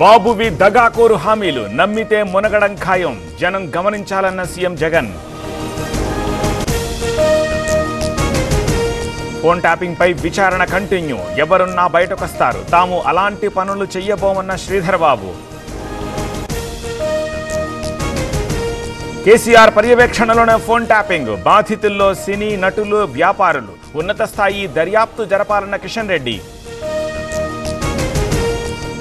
బాబువి దగాకోరు హామీలు నమ్మితే మునగడం ఖాయం జనం గమనించాలన్న సీఎం జగన్. ఫోన్ ట్యాపింగ్ పై విచారణ కంటిన్యూ, ఎవరున్నా బయటకొస్తారు, తాము అలాంటి పనులు చెయ్యబోమన్న శ్రీధర్ బాబు. కేసీఆర్ పర్యవేక్షణలోనే ఫోన్ ట్యాపింగ్, బాధితుల్లో సినీ నటులు, వ్యాపారులు, ఉన్నత స్థాయి దర్యాప్తు జరపాలన్న కిషన్ రెడ్డి.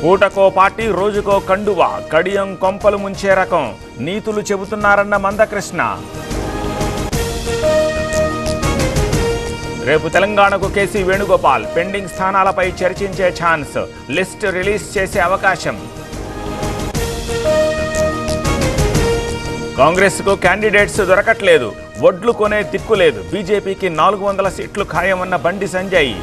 పూటకో పార్టీ రోజుకో కండువా, కడియం కొంపలు ముంచే రకం, నీతులు చెబుతున్నారన్న మందకృష్ణ. రేపు తెలంగాణకు కేసీ వేణుగోపాల్, పెండింగ్ స్థానాలపై చర్చించే ఛాన్స్, లిస్ట్ రిలీజ్ చేసే అవకాశం. కాంగ్రెస్కు క్యాండిడేట్స్ దొరకట్లేదు, ఒడ్లు కొనే దిక్కులేదు, బీజేపీకి 400 సీట్లు ఖాయమన్న బండి సంజయ్.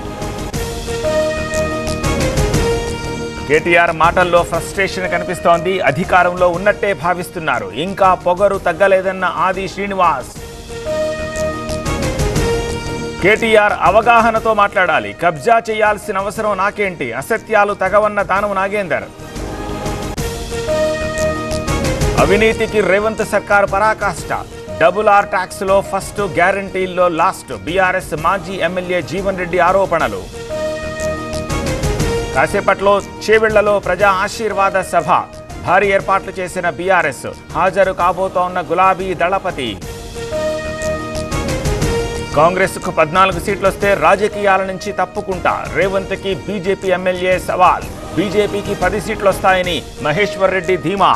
కేటీఆర్ మాటల్లో ఫ్రస్ట్రేషన్ కనిపిస్తోంది, అధికారంలో ఉన్నట్టే భావిస్తున్నారు, ఇంకా పొగరు తగ్గలేదన్న ఆది శ్రీనివాస్. కేటీఆర్ అవగాహనతో మాట్లాడాలి, కబ్జా చేయాల్సిన అవసరం నాకేంటి, అసత్యాలు తగవన్న దానం నాగేందర్. అవినీతికి రేవంత్ సర్కార్ పరాకాష్ట, డబుల్-ఆర్ ట్యాక్స్ లో ఫస్ట్, గ్యారంటీల్లో లాస్ట్, బీఆర్ఎస్ మాజీ ఎమ్మెల్యే జీవన్ రెడ్డి ఆరోపణలు. కాసేపట్లో చేవెళ్లలో ప్రజా ఆశీర్వాద సభ, భారీ ఏర్పాట్లు చేసిన బీఆర్ఎస్, హాజరు కాబోతోన్న గులాబీ దళపతి. కాంగ్రెస్కు 14 సీట్లొస్తే రాజకీయాల నుంచి తప్పుకుంటా, రేవంత్కి బీజేపీ ఎమ్మెల్యే సవాల్, బీజేపీకి 10 సీట్లొస్తాయని మహేశ్వర్ రెడ్డి ధీమా.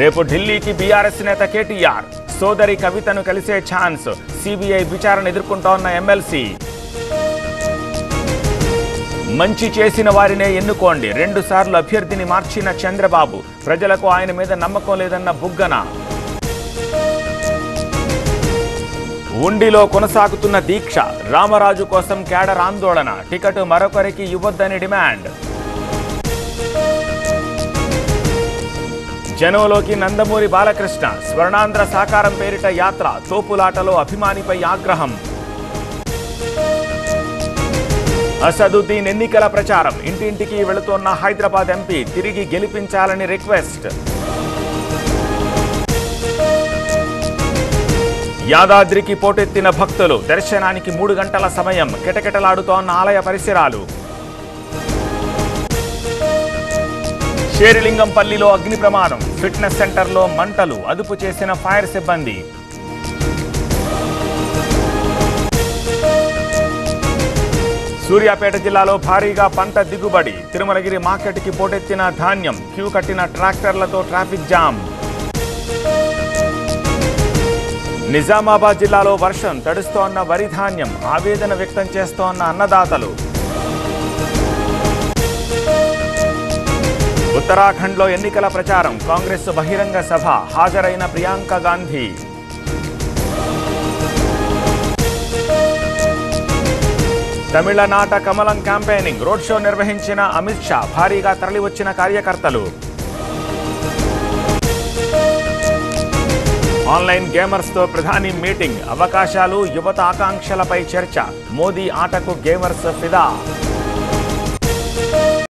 రేపు ఢిల్లీకి బీఆర్ఎస్ నేత కేటీఆర్, సోదరి కవితను కలిసే ఛాన్స్, సిబిఐ విచారణ ఎదుర్కొంటోన్న ఎమ్మెల్సీ. మంచి చేసిన వారినే ఎన్నుకోండి, 2 సార్లు అభ్యర్థిని మార్చిన చంద్రబాబు, ప్రజలకు ఆయన మీద నమ్మకం లేదన్న బుగ్గన. ఉండిలో కొనసాగుతున్న దీక్ష, రామరాజు కోసం కేడర్ ఆందోళన, టికెట్ మరొకరికి ఇవ్వొద్దని డిమాండ్. జనంలోకి నందమూరి బాలకృష్ణ, స్వర్ణాంధ్ర సాకారం పేరిట యాత్ర, తోపులాటలో అభిమానిపై ఆగ్రహం. అసదుద్దీన్ ఎన్నికల ప్రచారం, ఇంటింటికి వెళుతోన్న హైదరాబాద్ ఎంపీ, తిరిగి గెలిపించాలని రిక్వెస్ట్. యాదాద్రికి పోటెత్తిన భక్తులు, దర్శనానికి 3 గంటల సమయం, కిటకిటలాడుతోన్న ఆలయ పరిసరాలు. షేరిలింగంపల్లిలో అగ్ని ప్రమాదం, ఫిట్నెస్ సెంటర్లో మంటలు, అదుపు చేసిన ఫైర్ సిబ్బంది. సూర్యాపేట జిల్లాలో భారీగా పంట దిగుబడి, తిరుమలగిరి మార్కెట్కి పోటెత్తిన ధాన్యం, క్యూ కట్టిన ట్రాక్టర్లతో ట్రాఫిక్ జామ్. నిజామాబాద్ జిల్లాలో వర్షం, తడుస్తోన్న వరి ధాన్యం, ఆవేదన వ్యక్తం చేస్తోన్న అన్నదాతలు. ఉత్తరాఖండ్లో ఎన్నికల ప్రచారం, కాంగ్రెస్ బహిరంగ సభ, హాజరైన ప్రియాంక గాంధీ. తమిళనాట కమలం క్యాంపెయినింగ్, రోడ్ షో నిర్వహించిన అమిత్ షా, భారీగా తరలివచ్చిన కార్యకర్తలు. ఆన్లైన్ గేమర్స్తో ప్రధాని మీటింగ్, అవకాశాలు, యువత ఆకాంక్షలపై చర్చ, మోదీ ఆటకు గేమర్స్ ఫిదా.